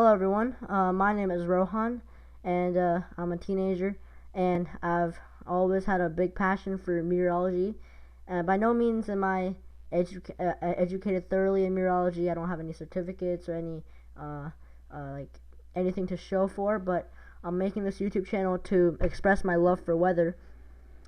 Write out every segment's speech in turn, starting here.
Hello everyone, my name is Rohan, and I'm a teenager, and I've always had a big passion for meteorology. By no means am I educated thoroughly in meteorology. I don't have any certificates or any uh, like anything to show for, but I'm making this YouTube channel to express my love for weather.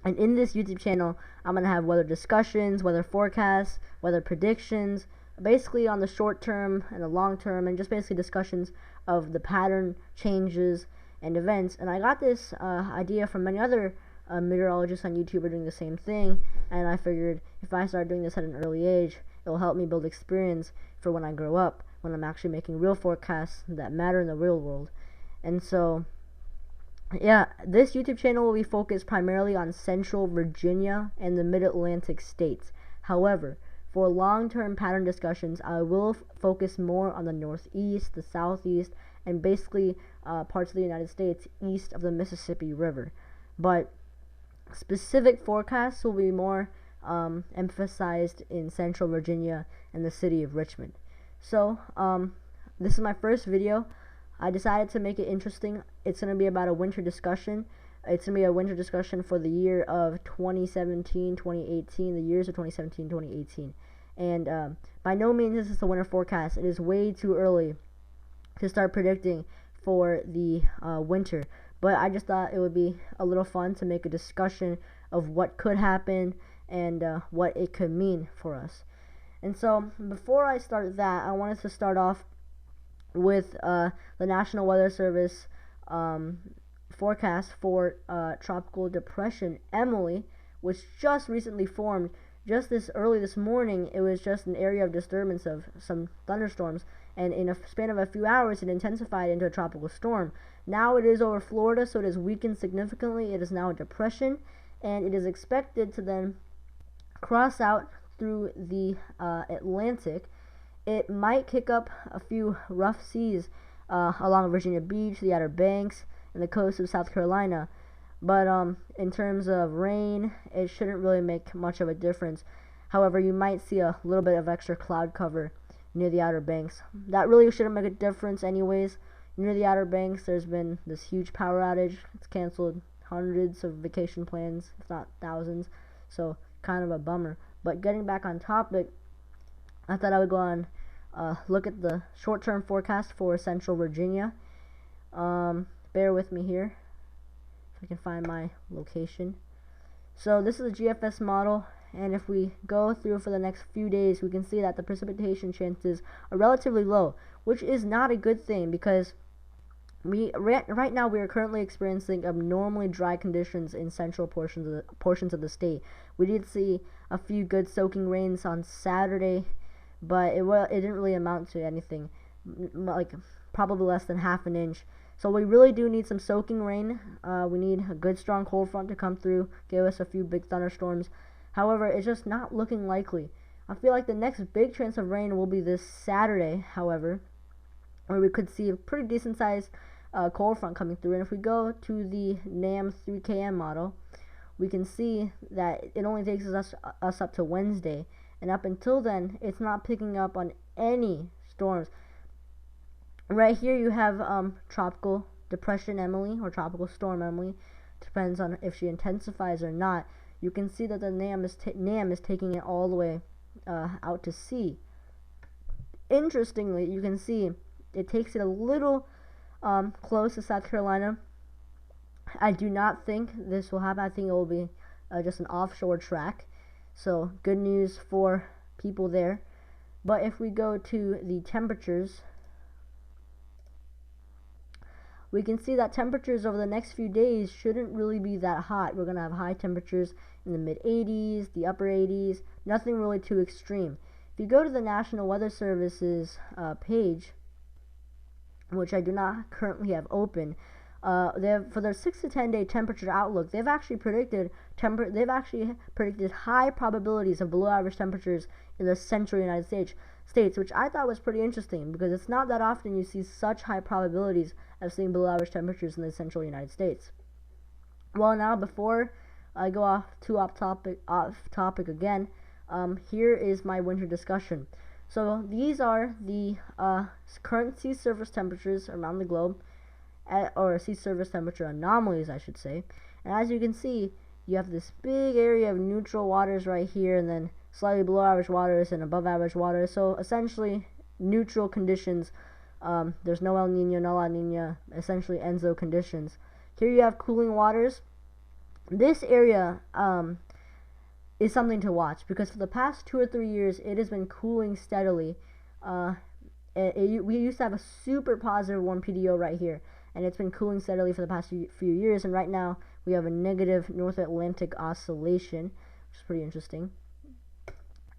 And in this YouTube channel, I'm going to have weather discussions, weather forecasts, weather predictions, basically on the short term and the long term, and just basically discussions of the pattern changes and events. And I got this idea from many other meteorologists on YouTube are doing the same thing, and I figured if I start doing this at an early age, it will help me build experience for when I grow up, when I'm actually making real forecasts that matter in the real world. And so yeah, this YouTube channel will be focused primarily on Central Virginia and the Mid-Atlantic states. However, for long-term pattern discussions, I will focus more on the Northeast, the Southeast, and basically parts of the United States east of the Mississippi River. But specific forecasts will be more emphasized in Central Virginia and the city of Richmond. So, this is my first video. I decided to make it interesting. It's going to be about a winter discussion. It's going to be a winter discussion for the year of 2017, 2018, the years of 2017, 2018. And by no means is this a winter forecast. It is way too early to start predicting for the winter. But I just thought it would be a little fun to make a discussion of what could happen and what it could mean for us. And so before I start that, I wanted to start off with the National Weather Service forecast for Tropical Depression Emily, which just recently formed. Just this morning, it was just an area of disturbance of some thunderstorms, and in a span of a few hours, it intensified into a tropical storm. Now it is over Florida, so it has weakened significantly. It is now a depression, and it is expected to then cross out through the Atlantic. It might kick up a few rough seas along Virginia Beach, the Outer Banks, and the coast of South Carolina. But in terms of rain, it shouldn't really make much of a difference. However, you might see a little bit of extra cloud cover near the Outer Banks. That really shouldn't make a difference anyways. Near the Outer Banks, there's been this huge power outage. It's canceled hundreds of vacation plans, if not thousands. So, kind of a bummer. But getting back on topic, I thought I would go on look at the short-term forecast for Central Virginia. Bear with me here if I can find my location. So this is a GFS model, and if we go through for the next few days, we can see that the precipitation chances are relatively low, which is not a good thing because right now we are currently experiencing abnormally dry conditions in central portions of the state. We did see a few good soaking rains on Saturday, but it didn't really amount to anything, like probably less than half an inch. So we really do need some soaking rain. We need a good strong cold front to come through, give us a few big thunderstorms. However, it's just not looking likely. I feel like the next big chance of rain will be this Saturday, however, where we could see a pretty decent sized cold front coming through. And if we go to the NAM 3KM model, we can see that it only takes us up to Wednesday. And up until then, it's not picking up on any storms. Right here you have Tropical Depression Emily, or Tropical Storm Emily. Depends on if she intensifies or not. You can see that the NAM is taking it all the way out to sea. Interestingly, you can see it takes it a little close to South Carolina. I do not think this will happen. I think it will be just an offshore track. So good news for people there. But if we go to the temperatures, we can see that temperatures over the next few days shouldn't really be that hot. We're going to have high temperatures in the mid-80s, the upper 80s, nothing really too extreme. If you go to the National Weather Service's page, which I do not currently have open, for their 6 to 10 day temperature outlook, they've actually predicted high probabilities of below average temperatures in the central United States, which I thought was pretty interesting because it's not that often you see such high probabilities of seeing below average temperatures in the central United States. Well, now before I go off topic again, here is my winter discussion. So these are the current sea surface temperatures around the globe, or sea surface temperature anomalies, I should say. And as you can see, you have this big area of neutral waters right here, and then slightly below average waters and above average waters. So essentially neutral conditions. There's no El Nino, no La Nina, essentially ENSO conditions. Here you have cooling waters. This area is something to watch, because for the past 2 or 3 years it has been cooling steadily. We used to have a super positive 1 PDO right here, and it's been cooling steadily for the past few years, and right now we have a negative North Atlantic oscillation, which is pretty interesting.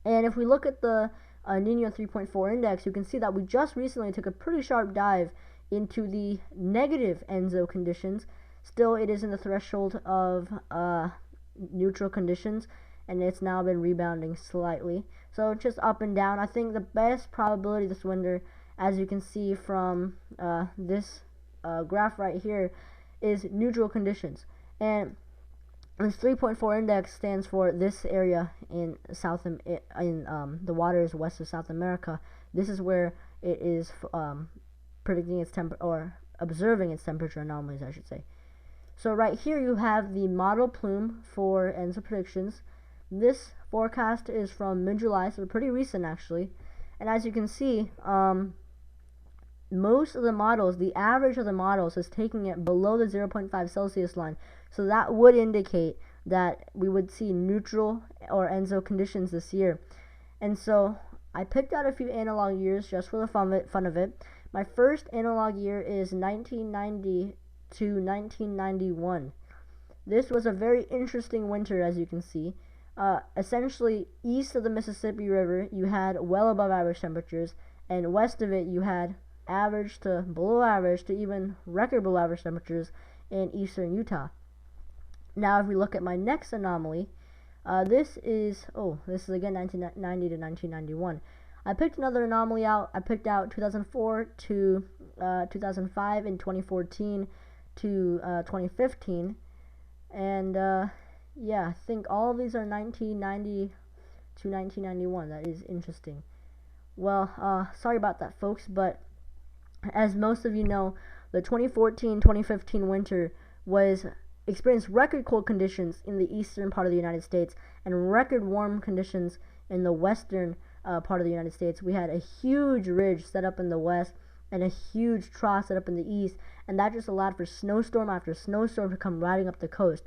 And if we look at the Nino 3.4 index, you can see that we just recently took a pretty sharp dive into the negative ENSO conditions. Still, it is in the threshold of neutral conditions, and it's now been rebounding slightly. So just up and down. I think the best probability this winter, as you can see from this graph right here, is neutral conditions. And this 3.4 index stands for this area in the waters west of South America. This is where it is predicting its or observing its temperature anomalies, I should say. So right here you have the model plume for ENSO predictions. This forecast is from mid-July, so pretty recent actually. And as you can see, most of the models, the average of the models, is taking it below the 0.5 Celsius line. So that would indicate that we would see neutral or ENSO conditions this year. And so I picked out a few analog years just for the fun of it. My first analog year is 1990 to 1991. This was a very interesting winter, as you can see. Essentially, east of the Mississippi River, you had well above average temperatures, and west of it, you had average to below average to even record below average temperatures in eastern Utah. Now, if we look at my next anomaly, this is again 1990 to 1991. I picked another anomaly out. I picked out 2004 to 2005 and 2014 to 2015, and yeah, I think all of these are 1990 to 1991. That is interesting. Well, sorry about that, folks, but as most of you know, the 2014-2015 winter experienced record cold conditions in the eastern part of the United States and record warm conditions in the western part of the United States. We had a huge ridge set up in the west and a huge trough set up in the east, and that just allowed for snowstorm after snowstorm to come riding up the coast.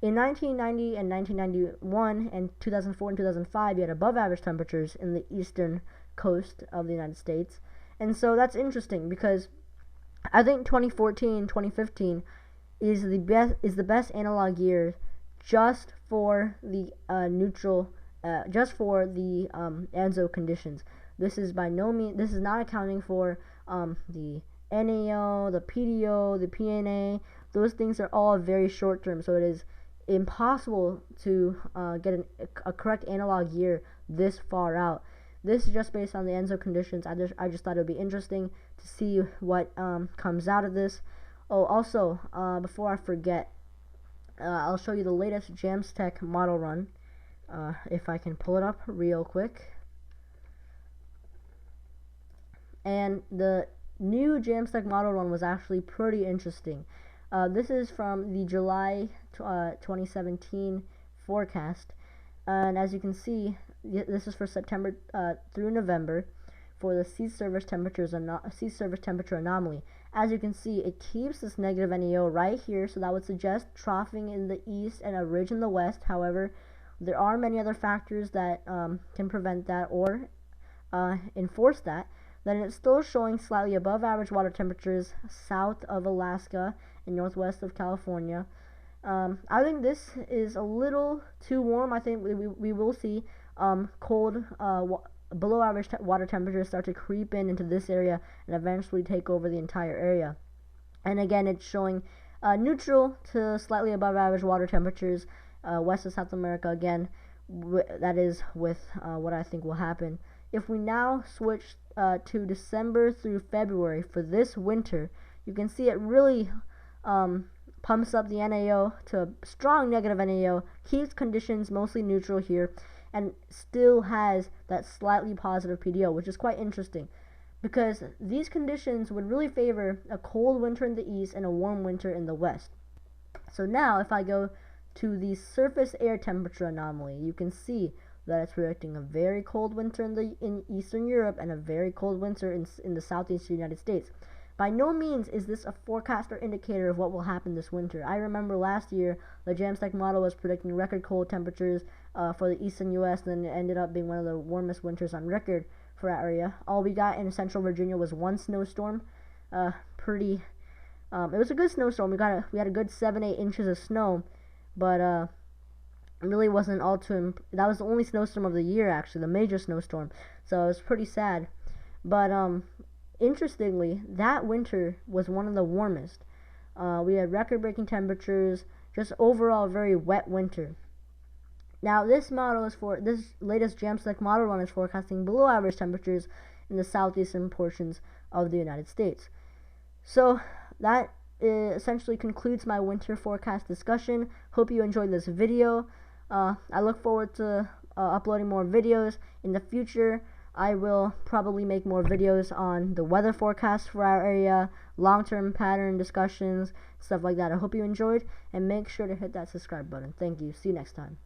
In 1990 and 1991 and 2004 and 2005, you had above average temperatures in the eastern coast of the United States. And so that's interesting, because I think 2014, 2015 is the best analog year just for the ENSO conditions. This is not accounting for the NAO, the PDO, the PNA. Those things are all very short term, so it is impossible to get a correct analog year this far out. This is just based on the ENSO conditions. I just thought it would be interesting to see what comes out of this. Oh, also, before I forget, I'll show you the latest Jamstech model run, if I can pull it up real quick. And the new Jamstech model run was actually pretty interesting. This is from the July 2017 forecast, and as you can see, this is for September through November for the sea surface temperature anomaly. As you can see, it keeps this negative NAO right here, so that would suggest troughing in the east and a ridge in the west. However, there are many other factors that can prevent that or enforce that. Then it's still showing slightly above average water temperatures south of Alaska and northwest of California. I think this is a little too warm. I think we will see cold below average water temperatures start to creep into this area and eventually take over the entire area. And again, it's showing neutral to slightly above average water temperatures west of South America. Again, that is with what I think will happen. If we now switch to December through February for this winter, you can see it really pumps up the NAO to a strong negative NAO, keeps conditions mostly neutral here, and still has that slightly positive PDO, which is quite interesting, because these conditions would really favor a cold winter in the east and a warm winter in the west. So now if I go to the surface air temperature anomaly, you can see that it's predicting a very cold winter in Eastern Europe and a very cold winter in the southeastern United States. By no means is this a forecast or indicator of what will happen this winter. I remember last year the Jamstack model was predicting record cold temperatures for the eastern U.S. and then it ended up being one of the warmest winters on record for that area. All we got in central Virginia was one snowstorm. It was a good snowstorm. We had a good 7-8 inches of snow, but it really wasn't all too. That was the only snowstorm of the year, actually, the major snowstorm. So it was pretty sad. But interestingly, that winter was one of the warmest. We had record-breaking temperatures. Just overall, a very wet winter. Now, this latest Jamstack model run is forecasting below average temperatures in the southeastern portions of the United States. So that essentially concludes my winter forecast discussion. Hope you enjoyed this video. I look forward to uploading more videos in the future. I will probably make more videos on the weather forecast for our area, long-term pattern discussions, stuff like that. I hope you enjoyed, and make sure to hit that subscribe button. Thank you. See you next time.